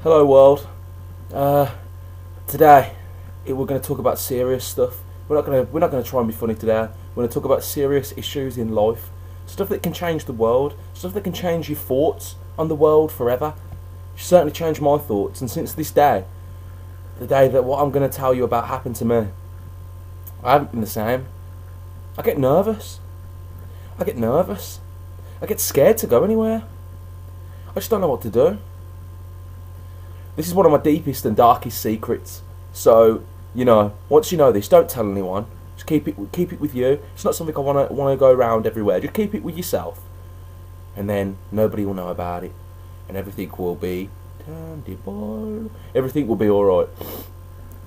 Hello world. Today we're going to talk about serious stuff. We're not going to try and be funny today. We're going to talk about serious issues in life, stuff that can change the world, stuff that can change your thoughts on the world forever. It's certainly changed my thoughts, and since this day, the day that what I'm going to tell you about happened to me, I haven't been the same. I get nervous. I get scared to go anywhere. I just don't know what to do. This is one of my deepest and darkest secrets. So, once you know this, don't tell anyone. Just keep it with you. It's not something I want to go around everywhere. Just keep it with yourself, and then nobody will know about it, and everything will be tangible. Everything will be all right.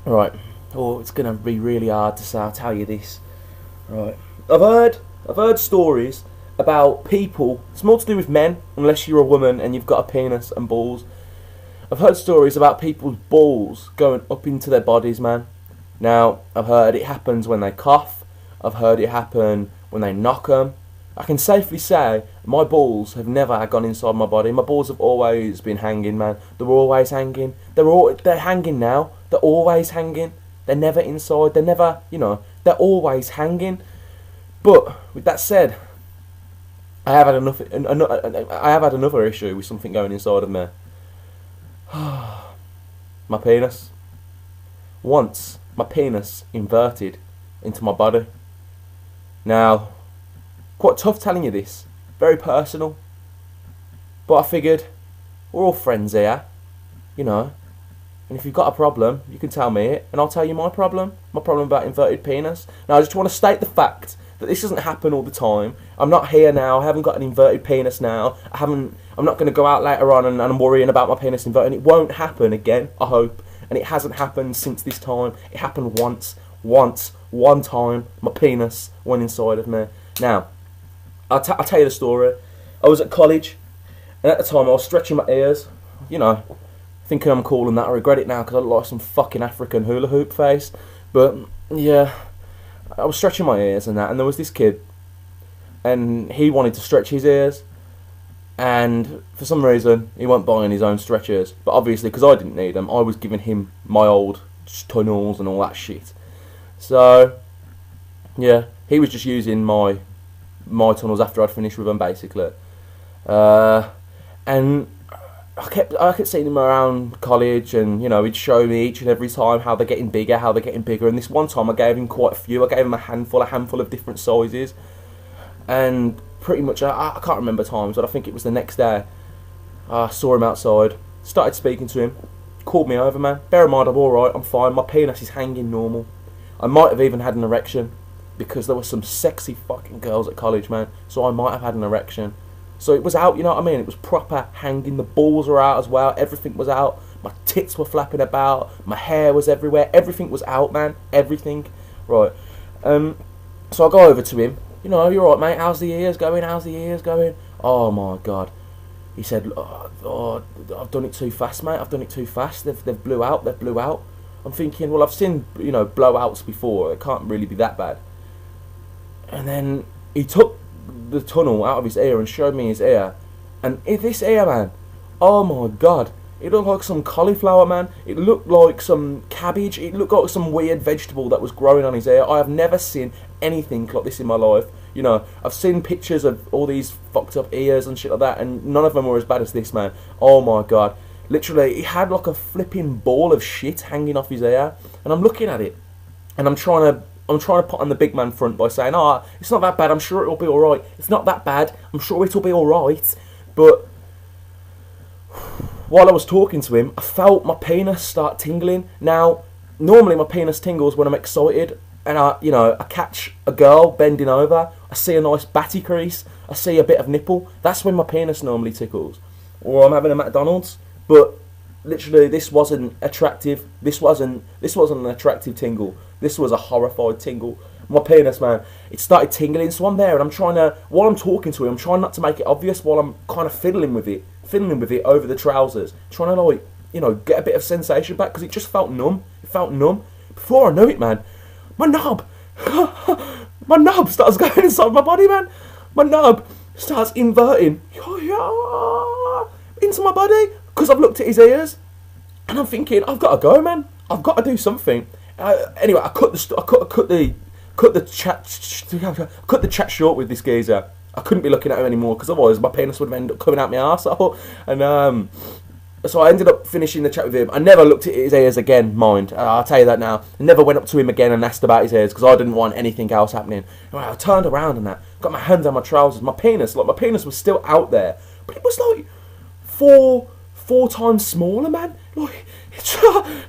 All right. Oh, it's gonna be really hard to say. I'll tell you this. Right. I've heard stories about people. It's more to do with men, unless you're a woman and you've got a penis and balls. I've heard stories about people's balls going up into their bodies, man. Now, I've heard it happens when they cough. I've heard it happen when they knock them. I can safely say my balls have never gone inside my body. My balls have always been hanging, man. They're always hanging. They're hanging now. They're always hanging. They're never inside. They're never, they're always hanging. But with that said, I have had another issue with something going inside of me. My penis. Once, my penis inverted into my body. Now, quite tough telling you this. Very personal. But I figured, we're all friends here, And if you've got a problem, you can tell me it, and I'll tell you my problem. My problem about inverted penis. Now, I just want to state the fact that this doesn't happen all the time. I'm not here now. I haven't got an inverted penis now. I'm not going to go out later on and I'm worrying about my penis inverting. It won't happen again, I hope. And it hasn't happened since this time. It happened one time. My penis went inside of me. Now, I'll tell you the story. I was at college, and at the time I was stretching my ears, thinking I'm cool and that. I regret it now because I look like some fucking African hula hoop face. But, yeah, I was stretching my ears and that, and there was this kid, and he wanted to stretch his ears, and for some reason he wasn't buying his own stretchers. But obviously, because I didn't need them, I was giving him my old tunnels and all that shit. So, yeah, he was just using my tunnels after I'd finished with them, basically. And I kept seeing him around college, and he'd show me each and every time how they're getting bigger. And this one time I gave him quite a few. I gave him a handful of different sizes, and pretty much I can't remember times, but I think it was the next day. I saw him outside, started speaking to him, called me over, man. Bear in mind, I'm all right. I'm fine. My penis is hanging normal. I might have even had an erection because there were some sexy fucking girls at college, man. So I might have had an erection. So it was out, you know what I mean? It was proper hanging. The balls were out as well. Everything was out. My tits were flapping about. My hair was everywhere. Everything was out, man. Everything. Right. So I go over to him. You're all right, mate. How's the ears going? Oh, my God. He said, oh, I've done it too fast, mate. I've done it too fast. They've blew out. I'm thinking, well, I've seen, blowouts before. It can't really be that bad. And then he took the tunnel out of his ear and showed me his ear, and this ear, man, oh my God, it looked like some cauliflower, man. It looked like some cabbage. It looked like some weird vegetable that was growing on his ear. I have never seen anything like this in my life. I've seen pictures of all these fucked up ears and shit like that, and none of them were as bad as this, man. Oh my God, literally, he had like a flipping ball of shit hanging off his ear, and I'm looking at it, and I'm trying to put on the big man front by saying, it's not that bad, I'm sure it'll be alright. It's not that bad, I'm sure it'll be alright. But while I was talking to him, I felt my penis start tingling. Now, normally my penis tingles when I'm excited, and I catch a girl bending over, I see a nice batty crease, I see a bit of nipple. That's when my penis normally tickles. Or I'm having a McDonald's. But literally, this wasn't attractive. This wasn't an attractive tingle. This was a horrified tingle. My penis, man, it started tingling. So I'm there, and while I'm talking to him, I'm trying not to make it obvious while I'm kind of fiddling with it over the trousers, trying to get a bit of sensation back, because it just felt numb. It felt numb. Before I knew it, man, my knob starts going inside my body, man. My knob starts inverting into my body because I've looked at his ears. And I'm thinking, I've got to go, man. I've got to do something. Anyway, I cut the chat short with this geezer. I couldn't be looking at him anymore because otherwise my penis would have ended up coming out my arsehole. And so I ended up finishing the chat with him. I never looked at his ears again, mind. I'll tell you that now. I never went up to him again and asked about his ears because I didn't want anything else happening. Anyway, I turned around and that, got my hand down my trousers. My penis was still out there, but it was like four times smaller, man. Like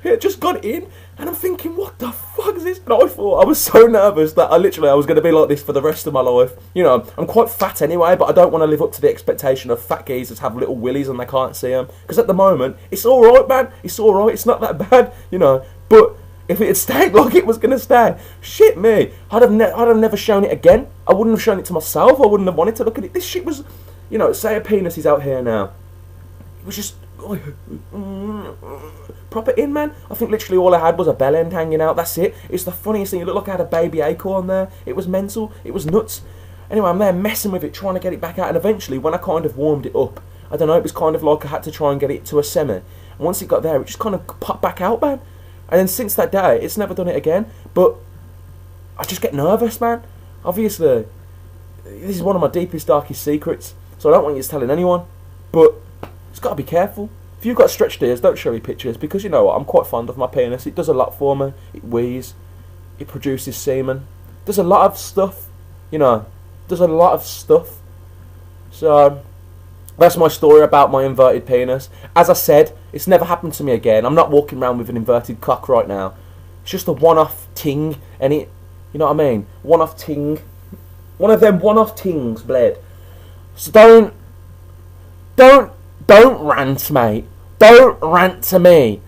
it just got in, and I'm thinking, what the fuck is this? And I thought, I was so nervous that I was going to be like this for the rest of my life. You know, I'm quite fat anyway, but I don't want to live up to the expectation of fat geezers have little willies and they can't see them. Because at the moment, it's all right, man. It's all right. It's not that bad, you know. But if it had stayed like it was going to stay, shit me, I'd have never shown it again. I wouldn't have shown it to myself. I wouldn't have wanted to look at it. This shit was, you know, say a penis is out here now. It was just proper in, man. I think literally all I had was a bell end hanging out. That's it. It's the funniest thing. It looked like I had a baby acorn there. It was mental. It was nuts. Anyway, I'm there messing with it, trying to get it back out. And eventually, when I kind of warmed it up, I don't know, it was kind of like I had to try and get it to a semi. And once it got there, it just kind of popped back out, man. And then since that day, it's never done it again. But I just get nervous, man. Obviously, this is one of my deepest, darkest secrets. So I don't want you telling anyone. But it's got to be careful. If you've got stretched ears, don't show me pictures, because you know what, I'm quite fond of my penis. It does a lot for me. It wheezes. It produces semen. There's a lot of stuff, you know. There's a lot of stuff. So that's my story about my inverted penis. As I said, it's never happened to me again. I'm not walking around with an inverted cock right now. It's just a one-off ting, and it, you know what I mean? One-off ting. One of them one-off tings, bled. So don't rant, mate. Don't rant to me.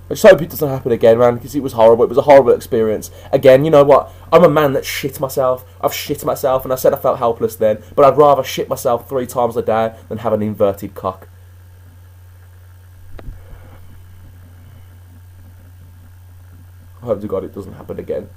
I just hope it doesn't happen again, man, because it was horrible. It was a horrible experience. Again, you know what? I'm a man that shit myself. I've shit myself, and I said I felt helpless then, but I'd rather shit myself 3 times a day than have an inverted cock. I hope to God it doesn't happen again.